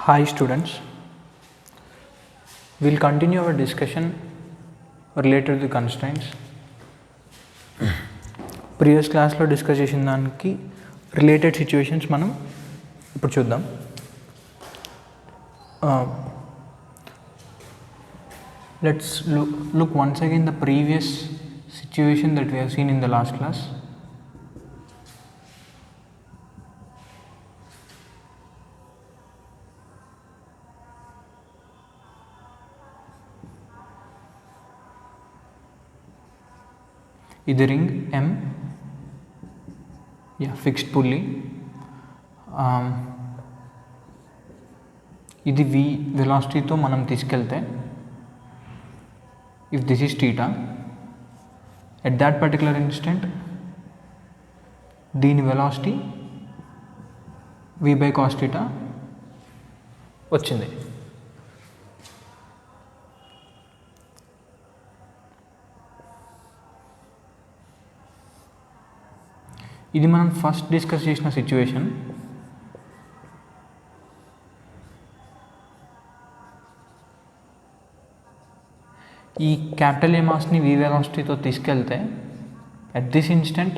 Hi students, we'll continue our discussion related to constraints. Previous క్లాస్లో discuss చేసిన దానికి related situations మనం ఇప్పుడు చూద్దాం. Let's look once again the previous situation that we have seen in the last class. ఇది ring M, fixed pulley. ఇది V వెలాసిటీతో మనం తీసుకెళ్తే, if this is θ, at that particular instant దీని వెలాసిటీ V/cos θ వచ్చింది. ఇది మనం ఫస్ట్ డిస్కస్ చేసిన సిచ్యువేషన్. ఈ క్యాపిటల్ ఏ మాస్ని V వెలాసిటీతో తీసుకెళ్తే అట్ దిస్ ఇన్స్టెంట్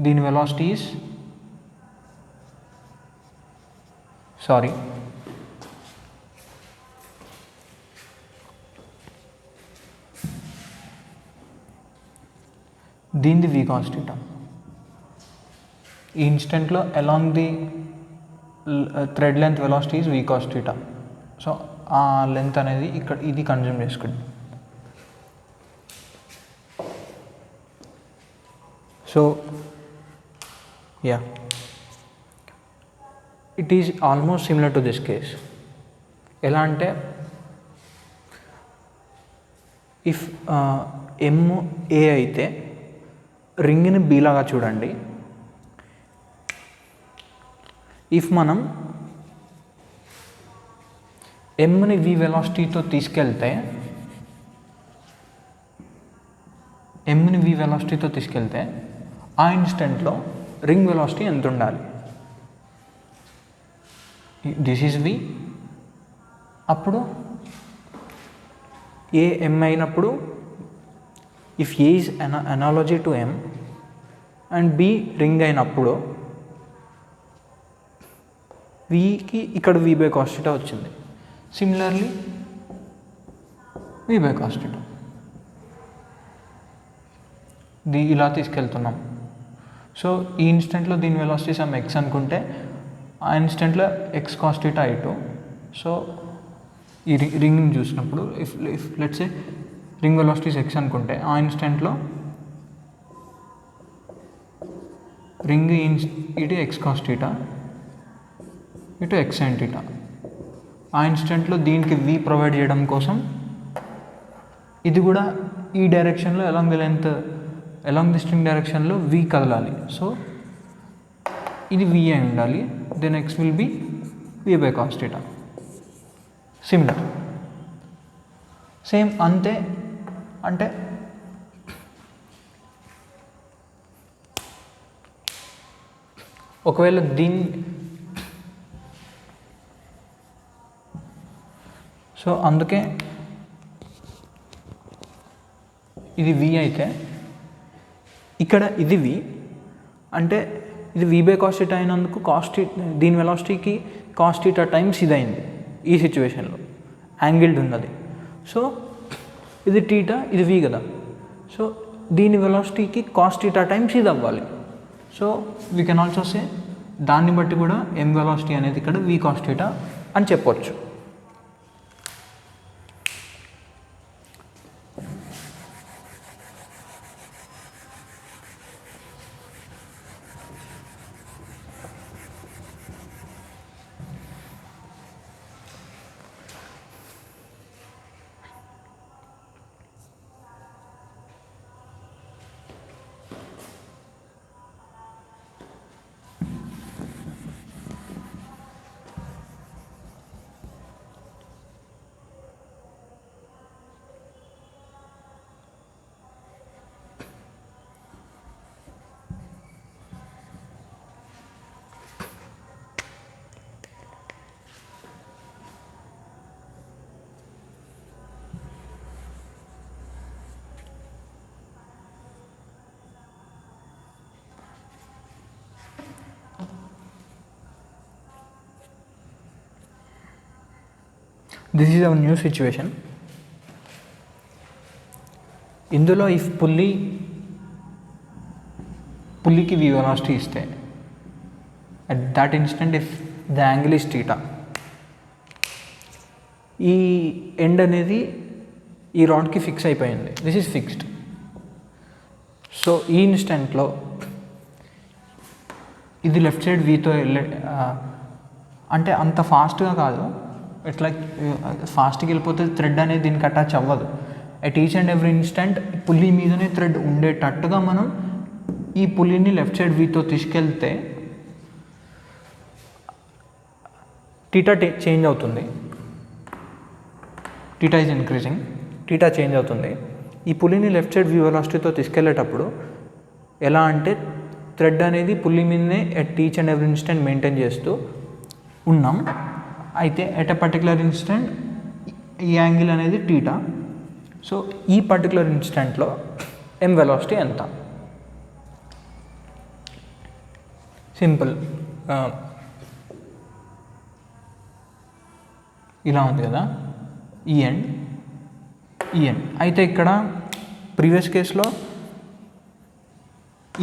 దీని వెలాసిటీ ఈస్ దీనిది V/cos θ. ఈ ఇన్స్టెంట్లో along the thread length velocity is V/cos θ. So ఆ లెంత్ అనేది ఇక్కడ ఇది కన్జ్యూమ్ చేసుకోండి. So it is almost similar to this case. ఎలా అంటే ఇఫ్ MA అయితే రింగ్ని B లాగా చూడండి. ఇఫ్ మనం Mని V వెలాసిటీతో తీసుకెళ్తే ఆ ఇన్స్టెంట్లో రింగ్ వెలాసిటీ ఎంత ఉండాలి? This is V. అప్పుడు M అయినప్పుడు if A is analogy to M and B ring అయినప్పుడు Vకి ఇక్కడ V/cos θ వచ్చింది. సిమిలర్లీ V/cos θ ఇలా తీసుకెళ్తున్నాం. సో ఈ ఇన్స్టెంట్లో దీని వెలాసిటీ సమ్ X అనుకుంటే ఆ ఇన్స్టెంట్లో X/cos θ ఇటు. సో ఈ రింగ్ని చూసినప్పుడు if let's say ring velocities X అనుకుంటే ఆ ఇన్స్టెంట్లో రింగ్ ఇటు X/cos θ ఇటు X sin θ. ఆ ఇన్స్టెంట్లో దీనికి V ప్రొవైడ్ చేయడం కోసం ఇది కూడా ఈ డైరెక్షన్లో అలాంగ్ ది స్ట్రింగ్ డైరెక్షన్లో V కదలాలి. సో ఇది V అయి ఉండాలి. Then X will be V/cos θ. Similar same అంతే. అంటే ఒకవేళ సో అందుకే ఇది V అయితే ఇక్కడ ఇది V అంటే ఇది V/cos θ అయినందుకు దీని వెలాసిటీకి cos θ టైమ్స్ ఇది అయింది. ఈ సిచ్యువేషన్లో యాంగిల్డ్ ఉన్నది. సో ఇది θ, ఇది V కదా. సో దీని వెలాసిటీకి cos θ టైమ్స్ ఇది అవ్వాలి. So we can also say దాన్ని బట్టి కూడా M వెలాసిటీ అనేది ఇక్కడ V/cos θ అని చెప్పొచ్చు. This is our new situation. ఇందులో ఇఫ్ పుల్లికి v వెలాసిటీ ఇస్తే at that instant if the angle is theta, ఈ ఎండ్ అనేది ఈ రాడ్కి ఫిక్స్ అయిపోయింది. This is fixed. సో ఈ ఇన్స్టెంట్లో ఇది లెఫ్ట్ సైడ్ వీతో అంటే అంత ఫాస్ట్గా కాదు, ఇట్లా ఫాస్ట్కి వెళ్ళిపోతే థ్రెడ్ అనేది దీనికి అటాచ్ అవ్వదు. At each and every instant pulley మీదనే థ్రెడ్ ఉండేటట్టుగా మనం ఈ పుల్లిని లెఫ్ట్ సైడ్ వీతో తీసుకెళ్తే టీటా చేంజ్ అవుతుంది. Theta is increasing, theta change అవుతుంది. ఈ పుల్లిని లెఫ్ట్ సైడ్ v వెలాసిటీతో తీసుకెళ్లేటప్పుడు ఎలా అంటే థ్రెడ్ అనేది పుల్లి మీదనే at each and every instant maintain చేస్తూ ఉన్నాం. అయితే ఎట్ ఎ పర్టికులర్ ఇన్స్టెంట్ ఈ యాంగిల్ అనేది టీటా. సో ఈ పర్టికులర్ ఇన్స్టెంట్లో m వెలాసిటీ ఎంత? సింపుల్, ఇలా ఉంది కదా ఈ ఎండ్. అయితే ఇక్కడ ప్రీవియస్ కేసులో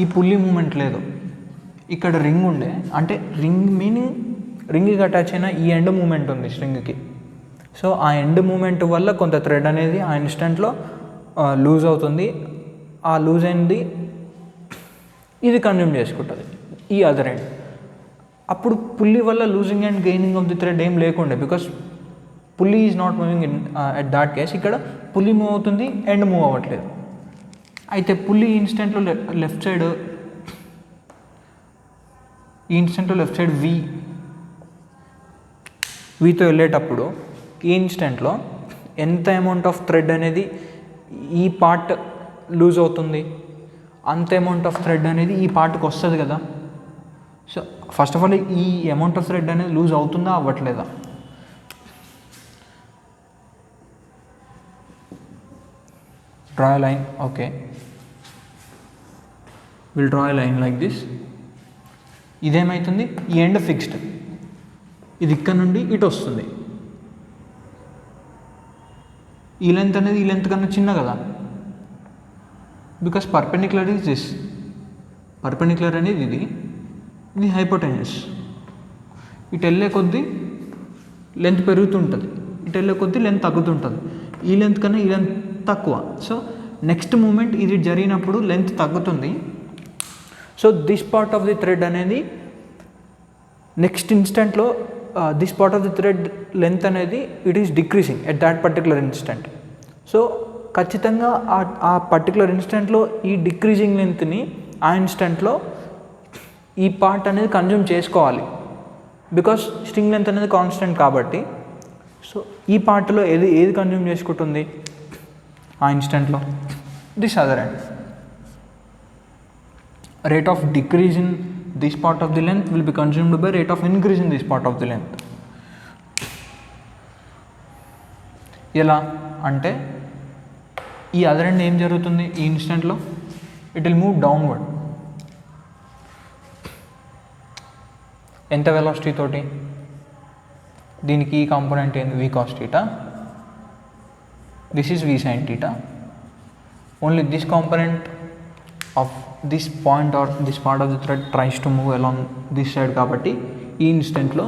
ఈ పుల్లి మూమెంట్ లేదు, ఇక్కడ రింగ్ ఉండే, అంటే రింగ్కి అటాచ్ అయిన ఈ ఎండ్ మూమెంట్ ఉంది స్ట్రింగ్కి. సో ఆ ఎండ్ మూమెంట్ వల్ల కొంత థ్రెడ్ అనేది ఆ ఇన్స్టెంట్లో లూజ్ అవుతుంది. ఆ లూజ్ అయింది ఇది కన్జ్యూమ్ చేసుకుంటుంది ఈ అదర్ ఎండ్. అప్పుడు పుల్లి వల్ల losing and gaining of the thread ఏం లేకుండే, because pulley is not moving in at that case. ఇక్కడ పుల్లి మూవ్ అవుతుంది, ఎండ్ మూవ్ అవ్వట్లేదు. అయితే పుల్లి ఈ ఇన్స్టెంట్లో లెఫ్ట్ సైడ్ వీతో వెళ్ళేటప్పుడు ఈ ఇన్స్టెంట్లో ఎంత అమౌంట్ ఆఫ్ థ్రెడ్ అనేది ఈ పార్ట్ లూజ్ అవుతుంది, అంత అమౌంట్ ఆఫ్ థ్రెడ్ అనేది ఈ పార్ట్కి వస్తుంది కదా. సో ఫస్ట్ ఆఫ్ ఆల్ ఈ అమౌంట్ ఆఫ్ థ్రెడ్ అనేది లూజ్ అవుతుందా అవ్వట్లేదా? Draw a line. Okay, we'll draw a line like this. ఇదేమవుతుంది, ఈ ఎండ్ ఫిక్స్డ్, ఇది ఇక్కడ నుండి ఇటు వస్తుంది. ఈ లెంత్ అనేది ఈ లెంత్ కన్నా చిన్న కదా, because perpendicular is this. Perpendicular అనేది ఇది హైపోటెన్యూస్. ఇటు వెళ్ళే కొద్దీ లెంత్ పెరుగుతుంటుంది, ఇటు వెళ్ళే కొద్దీ లెంత్ తగ్గుతుంటుంది. ఈ లెంత్ కన్నా ఈ లెంత్ తక్కువ. సో నెక్స్ట్ మూమెంట్ ఇది జరిగినప్పుడు లెంత్ తగ్గుతుంది. So this part of the thread అనేది నెక్స్ట్ ఇన్స్టెంట్లో this part of the thread length అనేది it is decreasing at that particular instant. So ఖచ్చితంగా ఆ పర్టికులర్ ఇన్స్టెంట్లో ఈ డిక్రీజింగ్ లెంత్ని ఆ ఇన్స్టెంట్లో ఈ పార్ట్ అనేది కన్జ్యూమ్ చేసుకోవాలి, బికాస్ స్ట్రింగ్ లెంత్ అనేది కాన్స్టెంట్ కాబట్టి. సో ఈ పార్ట్లో ఏది కన్జ్యూమ్ చేసుకుంటుంది ఆ ఇన్స్టెంట్లో? This other end. Rate of decrease in this part of the length will be consumed by rate of increase in this part of the length. ఎలా అంటే ఈ అదర్ ఎండ్ ఏం జరుగుతుంది ఈ ఇన్స్టెంట్లో? It will move downward. ఎంత velocity తోటి? దీనికి ఈ కాంపోనెంట్ ఏంది, v cos theta. This is v sin theta. Only this component of this point or this part of the thread tries to move along this side కాబట్టి ఈ ఇన్స్టెంట్లో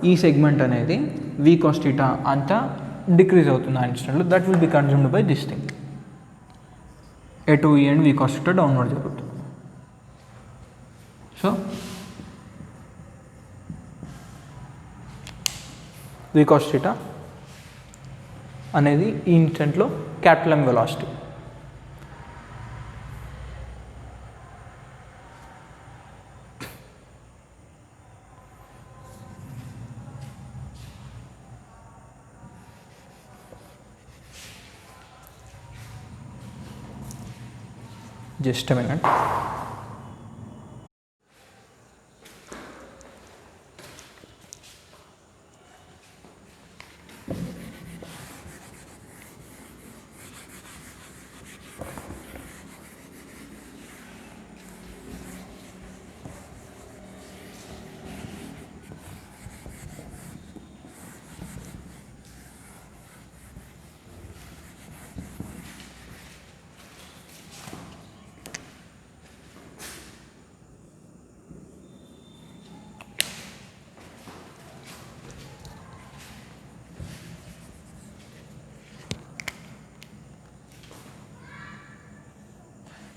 ఈ segment అనేది v cos theta అంతా decrease అవుతుంది ఆ ఇన్స్టెంట్లో. That will be consumed by this thing. A to E and v cos theta downward జరుగుతుంది. So v cos theta అనేది ఈ ఇన్స్టెంట్లో capital M velocity. Just a minute.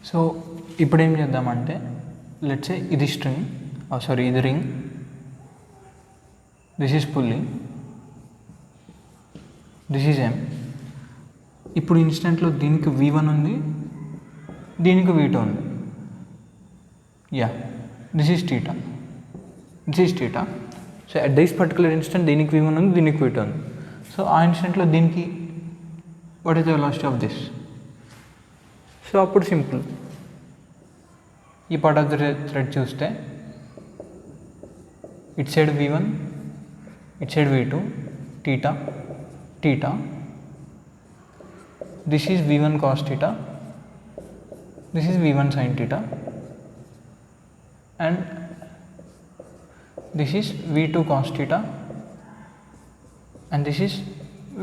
So ఇప్పుడు ఏం చేద్దామంటే లెట్స్ సే ఇది స్ట్రింగ్, సారీ ఇది ring, this is pulley, this is M. ఇప్పుడు ఇన్స్టెంట్లో దీనికి V1 ఉంది, దీనికి V2 ఉంది. Yeah, this is theta, this is theta. So at this particular instant దీనికి V1 ఉంది, దీనికి V2 ఉంది. సో ఆ ఇన్స్టెంట్లో దీనికి what is the velocity of this? So అప్పుడు సింపుల్, ఈ పార్ట్ ఆఫ్ ద థ్రెడ్ చూస్తే it side V1, it side V2, theta theta. This is V1 cos theta, this is V1 sin theta, and this is V2 cos theta, and this is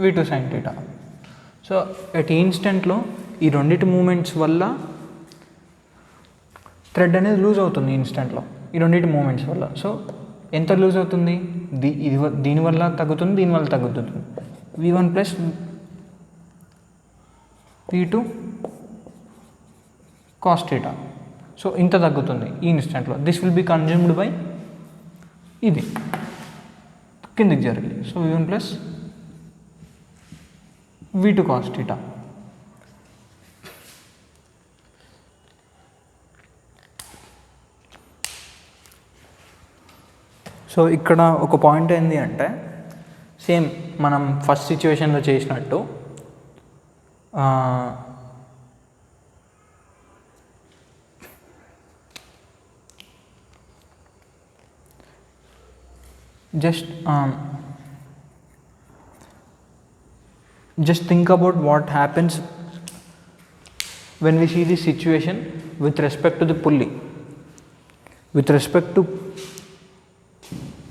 V2 sin theta. So at ఇన్స్టెంట్లో ఈ రెండింటి moments వల్ల thread అనేది loose అవుతుంది ఇన్స్టెంట్లో, ఈ రెండింటి moments వల్ల. So ఎంత లూజ్ అవుతుంది? దీనివల్ల తగ్గుతుంది, దీనివల్ల తగ్గుతుంది. V1 plus V2 cos theta. So ఇంత తగ్గుతుంది ఈ ఇన్స్టెంట్లో. This will be consumed by ఇది కిందికి జరిగి. So V1 plus V2 cos theta. So ఇక్కడ ఒక పాయింట్ ఏంటి అంటే సేమ్ మనం ఫస్ట్ సిచ్యువేషన్లో చేసినట్టు just think about what happens when we see this situation with respect to the pulley. With respect to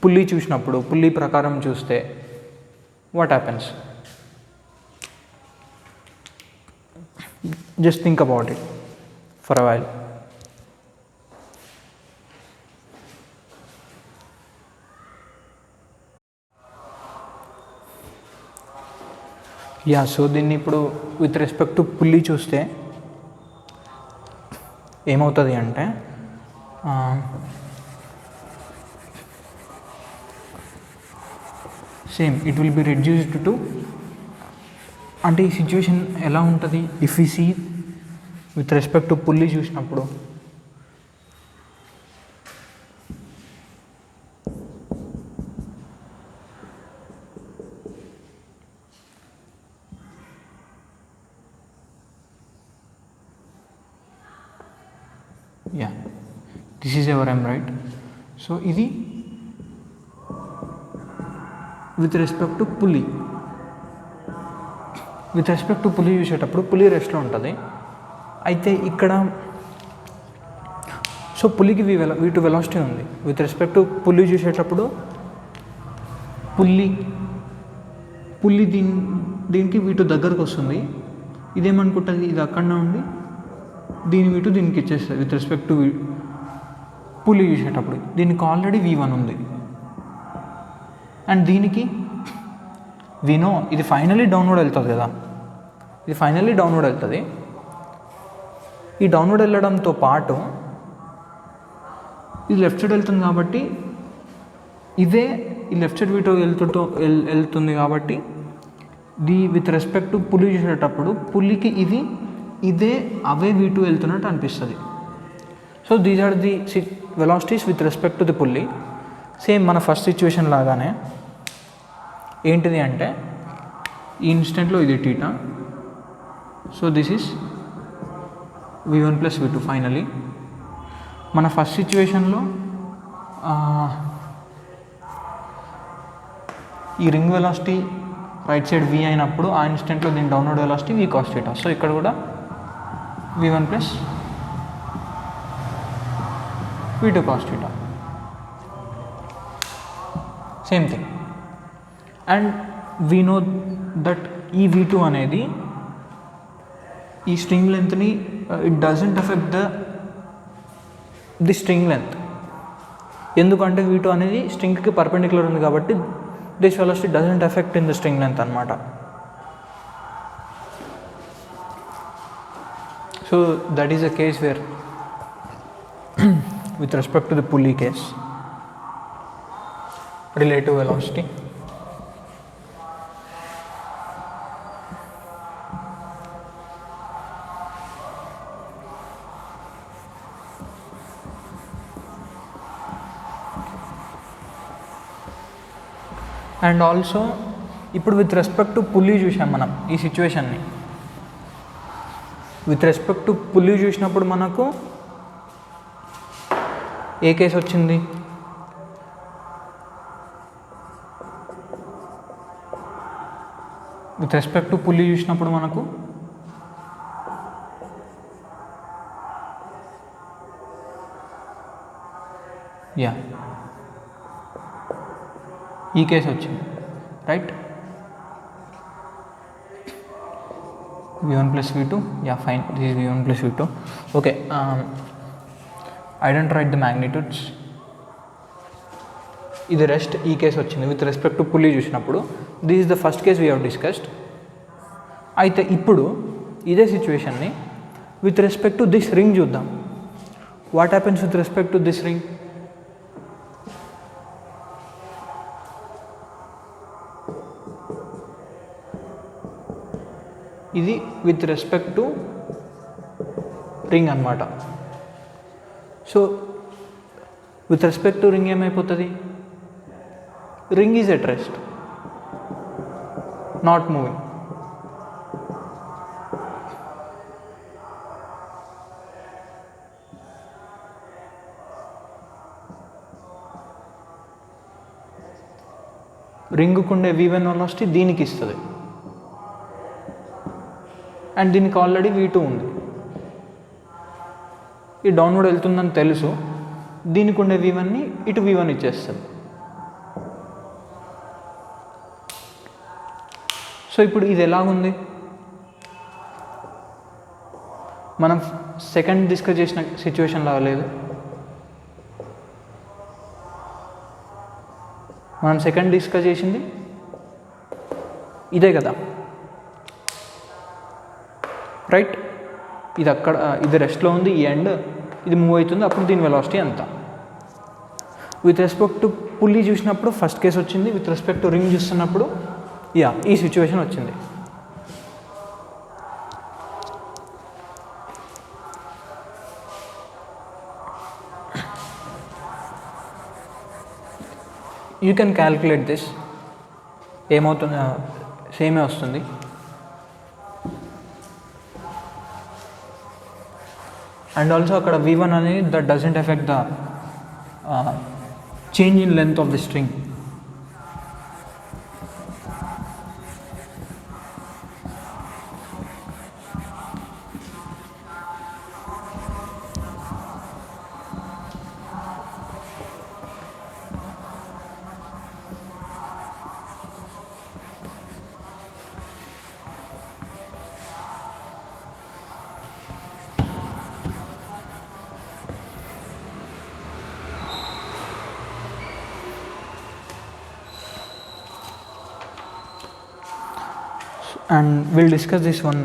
pulley చూసినప్పుడు, పుల్లీ ప్రకారం చూస్తే what happens? Just think about it for a while. Yeah, so దీన్ని ఇప్పుడు with respect to pulley చూస్తే ఏమవుతుంది అంటే same it will be reduced to, అంటే ఈ సిచ్యువేషన్ ఎలా ఉంటుంది if you see with respect to pulley చూసినప్పుడు. Yeah, this is ever M right. So ఇది with respect to pulley. With respect to pulley చూసేటప్పుడు పుల్లీ రెస్ట్లో ఉంటుంది. అయితే ఇక్కడ సో పుల్లీకి V2 వెలాసిటీ ఉంది. విత్ రెస్పెక్ట్ టు పుల్లీ చూసేటప్పుడు పుల్లీ దీనికి V2 దగ్గరకు వస్తుంది. ఇదేమనుకుంటుంది, ఇది అక్కడ ఉండి దీని V2 దీనికి ఇచ్చేస్తుంది. విత్ రెస్పెక్ట్ టు పుల్లీ చూసేటప్పుడు దీనికి ఆల్రెడీ V1 ఉంది, అండ్ దీనికి వినో ఇది ఫైనలీ డౌన్వర్డ్ వెళ్తుంది కదా, ఇది ఫైనలీ డౌన్వర్డ్ వెళ్తుంది. ఈ డౌన్వర్డ్ వెళ్ళడంతో పాటు ఇది లెఫ్ట్ సైడ్ వెళ్తుంది కాబట్టి ఇదే ఈ లెఫ్ట్ సైడ్ V2 వెళ్తుంది కాబట్టి విత్ రెస్పెక్ట్ టు పుల్లీ చూసేటప్పుడు పుల్లీకి ఇదే అవే V2 వెళ్తున్నట్టు అనిపిస్తుంది. So these are the velocities with respect to the pulley. Same మన ఫస్ట్ సిచ్యువేషన్ లాగానే ఏంటిది అంటే ఈ ఇన్స్టెంట్లో ఇది theta. So this is V1 plus V2 finally. మన ఫస్ట్ సిచ్యువేషన్లో ఈ ring velocity right side V అయినప్పుడు ఆ ఇన్స్టెంట్లో దీని downward velocity V cos theta. So ఇక్కడ కూడా V1 plus V2 cos theta. Same thing. And we know that ఈ V2 అనేది ఈ string లెంత్ని it doesn't affect the string length. ఎందుకంటే V2 అనేది స్ట్రింగ్కి పర్పెండిక్యులర్ ఉంది కాబట్టి this velocity doesn't effect in the string length అనమాట. So that is a case where with respect to the pulley case, relative velocity and also ఇప్పుడు with respect to pulley చూసాం మనం ఈ సిచ్యువేషన్ని. విత్ రెస్పెక్ట్ టు పుల్లీ చూసినప్పుడు మనకు ఏ case వచ్చింది? With respect to pulley చూసినప్పుడు మనకు ఈ కేసు వచ్చింది, right? v1 plus v2, yeah, fine, this is v1 plus v2. Okay, I don't write the magnitudes. ఇది రెస్ట్ ఈ కేసు వచ్చింది విత్ రెస్పెక్ట్ టు పుల్లీ చూసినప్పుడు. This is the first case we have discussed. అయితే ఇప్పుడు ఇదే సిచ్యువేషన్ని with respect to this ring చూద్దాం. What happens with respect to this ring? ఇది విత్ రెస్పెక్ట్ టు రింగ్ అన్నమాట. So with respect to ring ఏమైపోతుంది? Ring is at rest, not moving. రింగుకుండే v1 velocity దీనికి ఇస్తుంది, అండ్ దీనికి ఆల్రెడీ v2 ఉంది. ఈ డౌన్వర్డ్ వెళ్తుందని తెలుసు, దీనికి ఉండే v1ని ఇటు v1 ఇచ్చేస్తుంది. సో ఇప్పుడు ఇది ఎలాగుంది? మనం సెకండ్ డిస్కస్ చేసిన సిచ్యువేషన్ లాగా లేదు. మనం సెకండ్ డిస్కస్ చేసింది ఇదే కదా, రైట్? ఇది అక్కడ, ఇది రెస్ట్లో ఉంది, ఈ ఎండ్ ఇది మూవ్ అవుతుంది, అప్పుడు దీని వెలాసిటీ అంత. విత్ రెస్పెక్ట్ టు పుల్లీ చూసినప్పుడు ఫస్ట్ కేసు వచ్చింది, విత్ రెస్పెక్ట్ టు రింగ్ చూస్తున్నప్పుడు ఈ సిచ్యువేషన్ వచ్చింది. యూ కెన్ క్యాల్కులేట్ దిస్, ఏమవుతుంది, సేమే వస్తుంది. అండ్ ఆల్సో అక్కడ v1 అనేది that doesn't effect the change in length of the string. And will discuss this one,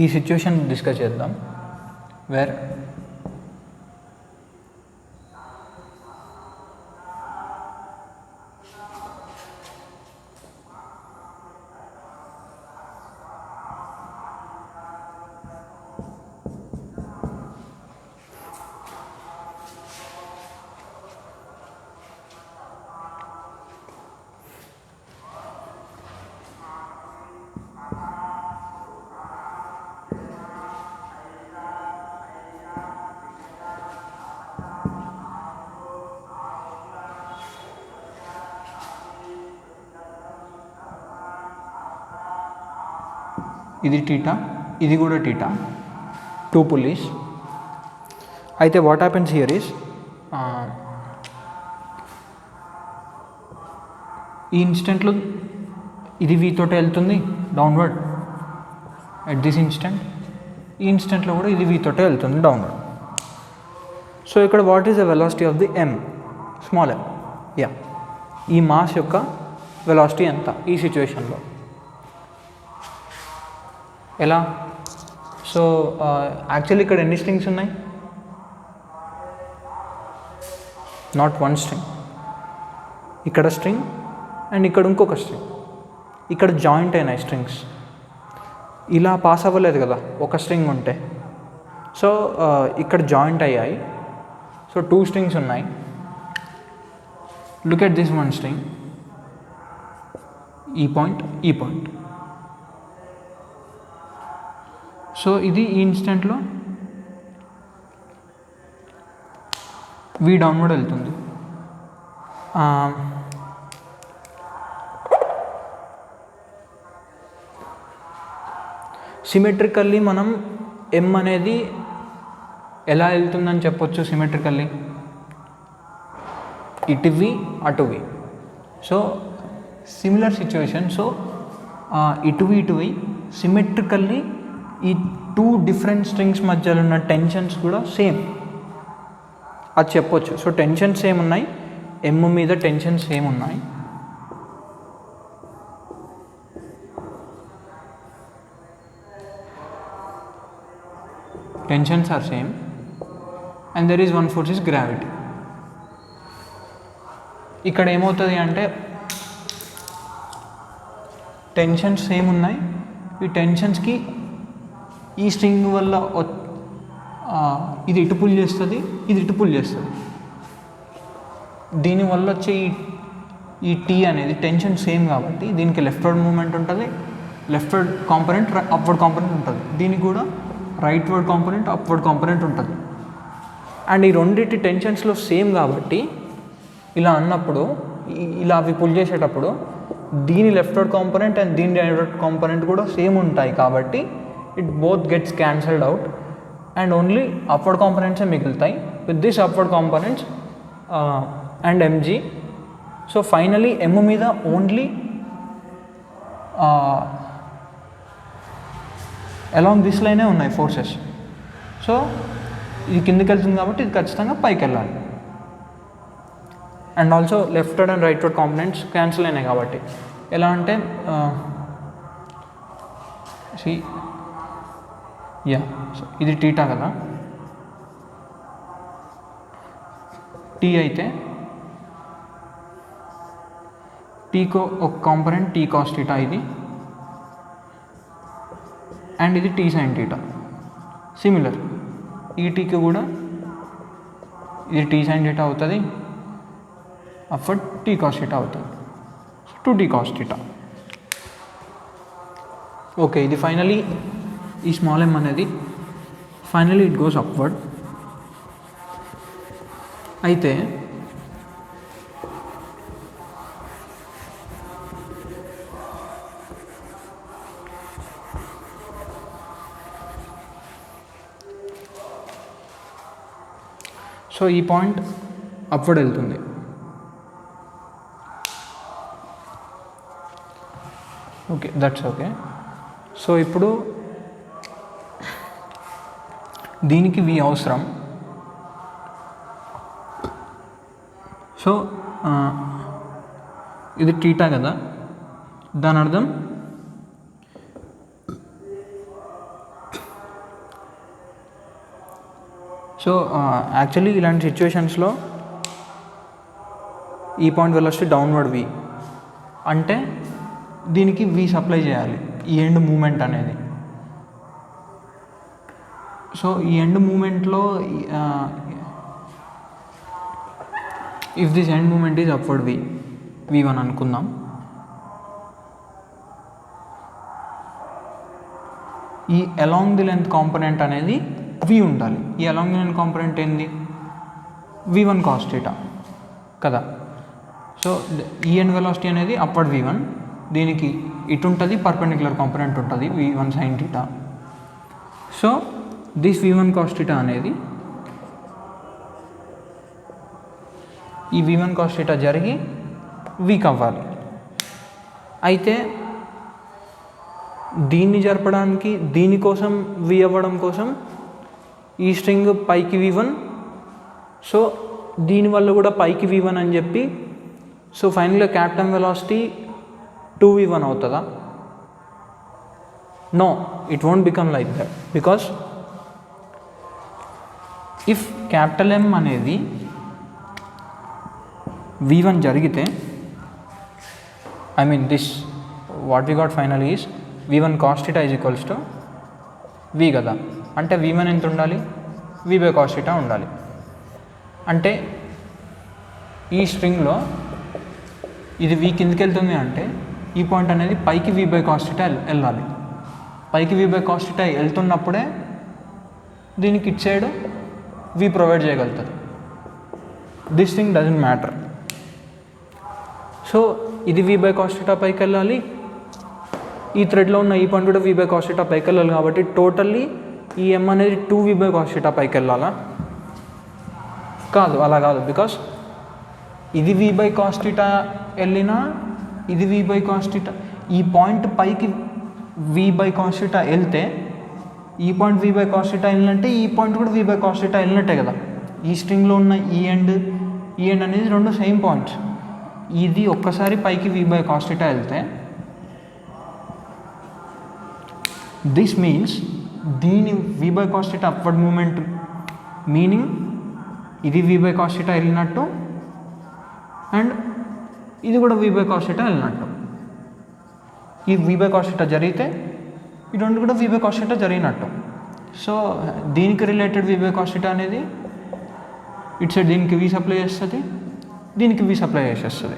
ఈ సిచ్యువేషన్ డిస్కస్ చేద్దాం వేర్ ఇది టీటా, ఇది కూడా టీటా, టూ పుల్లీస్. అయితే వాట్ హ్యాపెన్స్ హియర్ ఈస్, ఈ ఇన్స్టెంట్లో ఇది v తోటే వెళ్తుంది డౌన్వర్డ్ ఎట్ దిస్ ఇన్స్టెంట్, ఈ ఇన్స్టెంట్లో కూడా ఇది v తోటే వెళ్తుంది డౌన్వర్డ్. సో ఇక్కడ what is the velocity of the m, small m, ఈ మాస్ యొక్క వెలాసిటీ ఎంత ఈ సిచ్యువేషన్లో? ఎలా? సో యాక్చువల్లీ ఇక్కడ ఎన్ని స్ట్రింగ్స్ ఉన్నాయి? Not one string. ఇక్కడ స్ట్రింగ్ అండ్ ఇక్కడ ఇంకొక స్ట్రింగ్, ఇక్కడ జాయింట్ అయినాయి స్ట్రింగ్స్. ఇలా పాస్ అవ్వలేదు కదా ఒక స్ట్రింగ్ ఉంటే. సో ఇక్కడ జాయింట్ అయ్యాయి. సో 2 స్ట్రింగ్స్ ఉన్నాయి. Look at this one string, ఈ పాయింట్, ఈ పాయింట్. సో ఇది ఈ ఇన్స్టెంట్లో వి డౌన్వర్డ్ వెళ్తుంది. సిమెట్రికల్లీ మనం ఎం అనేది ఎలా వెళ్తుందని చెప్పొచ్చు? సిమెట్రికల్లీ ఇటువి అటువి. So similar situation. సో ఇటువి సిమెట్రికల్లీ ఈ 2 డిఫరెంట్ స్ట్రింగ్స్ మధ్యలో ఉన్న టెన్షన్స్ కూడా సేమ్ అది చెప్పొచ్చు. సో టెన్షన్స్ సేమ్ ఉన్నాయి, ఎమ్ మీద టెన్షన్స్ సేమ్ ఉన్నాయి. Tensions are same and there is one force is gravity. ఇక్కడ ఏమవుతుంది అంటే టెన్షన్స్ సేమ్ ఉన్నాయి. ఈ టెన్షన్స్కి ఈ స్ట్రింగ్ వల్ల ఇది ఇటు పుల్ చేస్తుంది, ఇది ఇటు పుల్ చేస్తుంది. దీనివల్ల వచ్చే ఈ టీ అనేది టెన్షన్ సేమ్ కాబట్టి దీనికి లెఫ్ట్వర్డ్ మూమెంట్ ఉంటుంది, లెఫ్ట్వర్డ్ కాంపొనెంట్, అప్వర్డ్ కాంపొనెంట్ ఉంటుంది. దీనికి కూడా రైట్వర్డ్ కాంపొనెంట్, అప్వర్డ్ కాంపొనెంట్ ఉంటుంది. అండ్ ఈ రెండింటి టెన్షన్స్లో సేమ్ కాబట్టి ఇలా అన్నప్పుడు, ఇలా అవి పుల్ చేసేటప్పుడు దీని లెఫ్ట్వర్డ్ కాంపొనెంట్ అండ్ దీని రైట్వర్డ్ కాంపొనెంట్ కూడా సేమ్ ఉంటాయి కాబట్టి it both gets cancelled out and only upward కాంపొనెంట్సే మిగులుతాయి with this upward components and mg. So finally M మీద ఓన్లీ అలాంగ్ దిస్ లైనే ఉన్నాయి ఫోర్సెస్. సో ఇది కిందకి వెళ్తుంది కాబట్టి ఇది ఖచ్చితంగా పైకి వెళ్ళాలి. And also leftward and rightward components cancel అయినాయి కాబట్టి ఎలా అంటే సో ఇది టీటా కదా, టీ అయితే టీకో ఒక కాంపొనెంట్ టీ కాస్ టీటా ఇది, అండ్ ఇది టీ సైన్ టీటా. సిమిలర్ ఈ టీకి కూడా ఇది టీ సైన్ టీటా అవుతుంది, అప్వర్డ్ టీ కాస్ టీటా అవుతుంది, 2t కాస్ టీటా. ఓకే, ఇది ఫైనలీ ఈ స్మాల్ ఎమ్ అనేది ఫైనలీ ఇట్ గోస్ అప్వర్డ్. అయితే సో ఈ పాయింట్ అప్వర్డ్ వెళ్తుంది. Okay, that's okay. సో ఇప్పుడు దీనికి వి అవసరం. సో ఇది టీటా కదా, దాని అర్థం సో యాక్చువల్లీ ఇలాంటి సిచ్యువేషన్స్లో ఈ పాయింట్ వెలాసిటీ డౌన్వర్డ్ వి అంటే దీనికి వి సప్లై చేయాలి, ఈ ఎండ్ మూమెంట్ అనేది. సో ఈ ఎండ్ మూమెంట్లో if this end moment is upward v1 అనుకుందాం. ఈ అలాంగ్ ది లెంత్ కాంపోనెంట్ అనేది v ఉండాలి. ఈ అలాంగ్ ది లెంత్ కాంపోనెంట్ ఏంది? v1 cos θ కదా. సో ఈ ఎండ్ వెలాసిటీ అనేది అప్వర్డ్ v1, దీనికి ఇటు ఉంటుంది, పర్పెండిక్యులర్ కాంపోనెంట్ ఉంటుంది v1 sin θ. So this v1 cos θ అనేది ఈ v1 cos θ జరిగి వీక్ అవ్వాలి. అయితే దీన్ని జరపడానికి, దీనికోసం వి అవ్వడం కోసం ఈ స్ట్రింగ్ పైకి v1, సో దీనివల్ల కూడా పైకి v1 అని చెప్పి, సో ఫైనల్గా క్యాపిటల్ వెలాసిటీ 2v1 అవుతుందా? No, it won't become like that, because if capital M అనేది V1 జరిగితే, I mean this what we got finally is V1 cos theta is equals to V కదా, అంటే V1 ఎంత ఉండాలి, V by cos theta ఉండాలి. అంటే ఈ స్ట్రింగ్లో ఇది V కిందకి వెళ్తుంది అంటే ఈ పాయింట్ అనేది పైకి V by cos theta వెళ్ళాలి. పైకి V by cos theta వెళ్తున్నప్పుడే దీనికి ఇట్ సైడ్ V ప్రొవైడ్ చేయగలుగుతుంది. This thing doesn't matter. So ఇది V by cos theta పైకి వెళ్ళాలి, ఈ థ్రెడ్లో ఉన్న ఈ పాయింట్ కూడా V by cos theta పైకి వెళ్ళాలి. కాబట్టి టోటల్లీ ఈ M అనేది 2V by cos theta పైకి వెళ్ళాలా? కాదు, అలా కాదు. బికాస్ ఇది V by cos theta వెళ్ళినా ఇది V by cos theta, ఈ పాయింట్ పైకి V by cos theta వెళ్తే ఈ point V by cos theta వెళ్ళినట్టే, ఈ పాయింట్ కూడా V by cos theta వెళ్ళినట్టే కదా. ఈ స్ట్రింగ్లో ఉన్న ఈ ఎండ్ అనేది రెండు సేమ్ పాయింట్స్. ఇది ఒక్కసారి పైకి V by cos theta వెళ్తే దిస్ మీన్స్ దీని V by cos theta upward moment meaning ఇది V by cos theta వెళ్ళినట్టు అండ్ ఇది కూడా V by cos theta వెళ్ళినట్టు. ఈ V by cos theta జరిగితే ఈ రెండు కూడా V by cos theta జరిగినట్టు. సో దీనికి related V by cos theta అనేది ఇట్ సైడ్ దీనికి V సప్లై చేస్తుంది, దీనికి V సప్లై చేసేస్తుంది.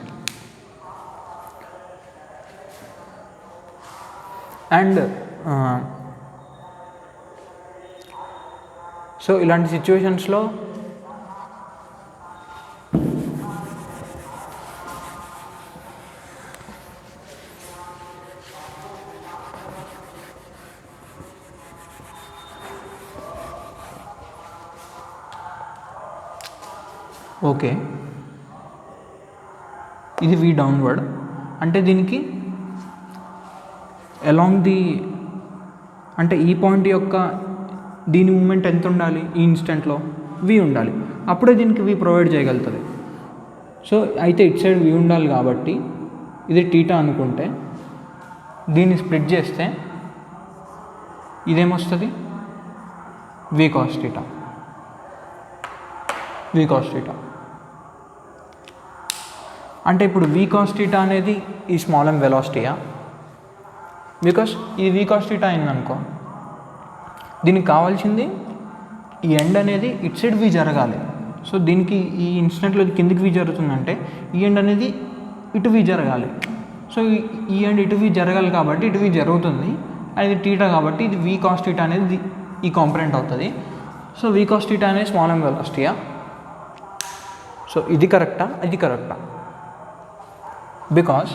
అండ్ సో ఇలాంటి సిచ్యువేషన్స్లో ఓకే ఇది V డౌన్వర్డ్ అంటే దీనికి అలాంగ్ ది అంటే ఈ పాయింట్ యొక్క దీని మూమెంట్ ఎంత ఉండాలి, ఈ ఇన్స్టెంట్లో V ఉండాలి, అప్పుడే దీనికి V ప్రొవైడ్ చేయగలుగుతుంది. సో అయితే ఇట్ సైడ్ V ఉండాలి కాబట్టి ఇది టీటా అనుకుంటే దీన్ని స్ప్లిట్ చేస్తే ఇదేమొస్తుంది V cos theta. V cos theta అంటే ఇప్పుడు V cos theta అనేది ఈ స్మాల్ m వెలాసిటీయా? బికాస్ ఇది V cos theta అయిందనుకో, దీనికి కావాల్సింది ఈ ఎండ్ అనేది ఇట్ సైడ్ V జరగాలి. సో దీనికి ఈ ఇన్స్టెంట్లో కిందికి V జరుగుతుందంటే ఈ ఎండ్ అనేది ఇటు V జరగాలి. సో ఈ ఎండ్ ఇటు V జరగాలి కాబట్టి ఇటు V జరుగుతుంది. అది టీటా కాబట్టి ఇది V cos theta అనేది ఈ కాంపొనెంట్ అవుతుంది. సో V cos theta అనేది స్మాల్ m వెలాసిటీయా? సో ఇది కరెక్టా, ఇది కరెక్టా? బికాస్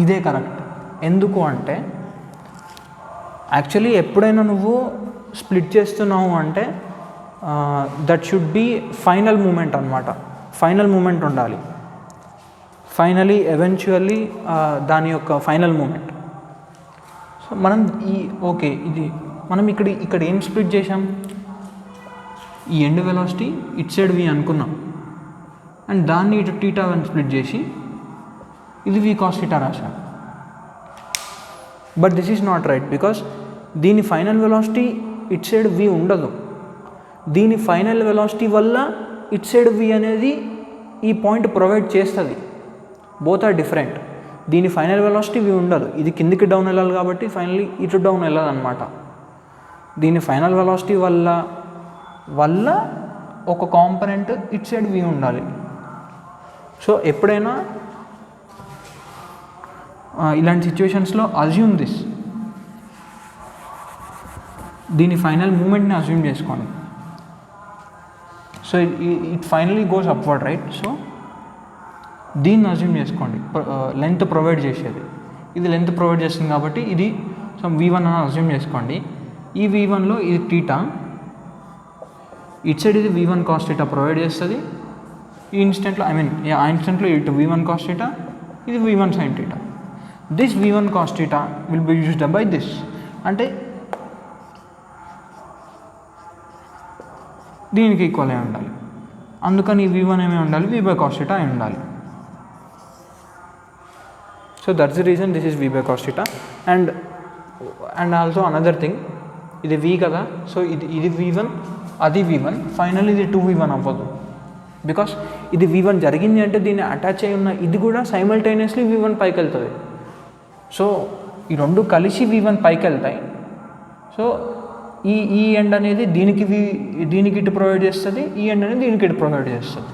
ఇదే కరెక్ట్. ఎందుకు అంటే యాక్చువల్లీ ఎప్పుడైనా నువ్వు స్ప్లిట్ చేస్తున్నావు అంటే that should be final moment అనమాట. ఫైనల్ మూమెంట్ ఉండాలి, ఫైనలీ ఎవెన్చువల్లీ దాని యొక్క ఫైనల్ మూమెంట్. సో మనం ఓకే ఇది మనం ఇక్కడ ఏం స్ప్లిట్ చేసాం, ఈ end velocity it side V అనుకున్నాం అండ్ దాన్ని ఇటు టీటా వన్ స్ప్లిట్ చేసి ఇది V cos theta రాశాం. But this is not right because దీని final velocity it side V ఉండదు. దీని ఫైనల్ వెలాసిటీ వల్ల ఇట్ సైడ్ V అనేది ఈ పాయింట్ ప్రొవైడ్ చేస్తుంది. Both are different. దీని ఫైనల్ వెలాసిటీ V ఉండదు, ఇది కిందికి డౌన్ వెళ్ళాలి కాబట్టి ఫైనల్లీ ఇటు డౌన్ వెళ్ళాలి అనమాట. దీని ఫైనల్ వెలాసిటీ వల్ల ఒక కాంపొనెంట్ ఇట్ సైడ్ V ఉండాలి. సో ఎప్పుడైనా ఇలాంటి సిచ్యువేషన్స్లో అజ్యూమ్ దిస్, దీని ఫైనల్ మూమెంట్ని అజ్యూమ్ చేసుకోండి. So it finally goes upward right. So దీన్ని అజ్యూమ్ చేసుకోండి, లెంత్ ప్రొవైడ్ చేసేది ఇది లెంత్ ప్రొవైడ్ చేస్తుంది కాబట్టి ఇది సో V1 అని అజ్యూమ్ చేసుకోండి. ఈ V1లో ఇది టీటా, ఇట్ సైడ్ ఇది V1 cos theta ప్రొవైడ్ చేస్తుంది. ఈ ఇన్స్టెంట్లో ఆ ఇన్స్టెంట్లో ఇటు V1 cos theta, ఇది V1 sin theta. This V1 cos theta will be used by this. అంటే దీనికి ఈక్వల్ అయి ఉండాలి, అందుకని V1 ఏమై ఉండాలి V by cos theta అయి ఉండాలి. So that's the reason this is v by cos theta. And also another thing, ఇది v కదా, సో ఇది v1, అది v1, ఫైనల్ ఇది 2v1 అవ్వదు. బికాస్ ఇది v1 జరిగింది అంటే దీన్ని అటాచ్ అయి ఉన్న ఇది కూడా సైమల్టేనియస్లీ v1 పైకి వెళ్తుంది. సో ఈ రెండు కలిసి v1 పైకి వెళ్తాయి. సో ఈ ఎండ్ అనేది దీనికి ఇటు ప్రొవైడ్ చేస్తుంది, ఈ ఎండ్ అనేది దీనికి ఇటు ప్రొవైడ్ చేస్తుంది.